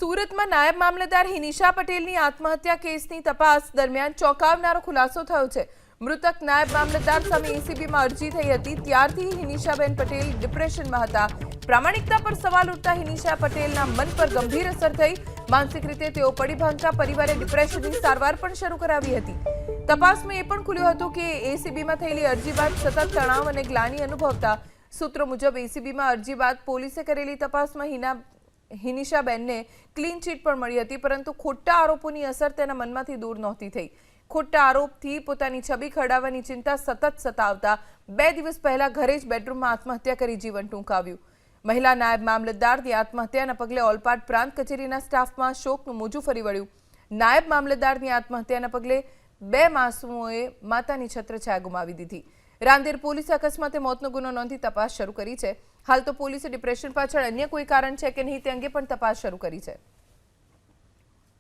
સુરતમાં નાયબ મામલતદાર હિનિશા પટેલની આત્મહત્યા કેસની તપાસ દરમિયાન ચોંકાવનારો ખુલાસો થયો છે। મૃતક નાયબ મામલતદાર સામે એસીબીમાં અરજી થઈ હતી, ત્યારથી હિનિશાબેન પટેલ ડિપ્રેશનમાં હતા। પ્રામાણિકતા પર સવાલ ઉઠતા હિનિશા પટેલના મન પર ગંભીર અસર થઈ। માનસિક રીતે તેઓ પડી ભાંગતા પરિવારે ડિપ્રેશનની સારવાર પણ શરૂ કરાવી હતી। તપાસમાં એ પણ ખુલ્યું હતું કે એસીબીમાં થયેલી અરજી બાદ સતત તણાવ અને ગ્લાનિ અનુભવતા। સૂત્રો મુજબ એસીબીમાં અરજી બાદ પોલીસે કરેલી તપાસમાં હિનિશાબેનને ક્લીન ચીટ પણ મળી હતી, પરંતુ ખોટા આરોપોની અસર તેના મનમાંથી દૂર નહોતી થઈ। ખોટા આરોપથી પોતાની છબી ખરડાવવાની ચિંતા સતત સતાવતા 2 દિવસ પહેલા ઘરે જ બેડરૂમમાં આત્મહત્યા કરી જીવન ટૂંકાવ્યું। મહિલા નાયબ મામલતદારની આત્મહત્યાના પગલે ઓલપાડ પ્રાંત કચેરીના સ્ટાફમાં શોકનું મોજું ફરી વળ્યું। નાયબ મામલતદારની આત્મહત્યાના પગલે 2 માસૂમોએ માતાની છત્રછાયા ગુમાવી દીધી। રાંદેર પોલીસે અકસ્માતે મોતનો ગુનો નોંધી તપાસ શરૂ કરી છે। હાલ તો પોલીસે ડિપ્રેશન પાછળ અન્ય કોઈ કારણ છે કે નહીં તે અંગે પણ તપાસ શરૂ કરી છે।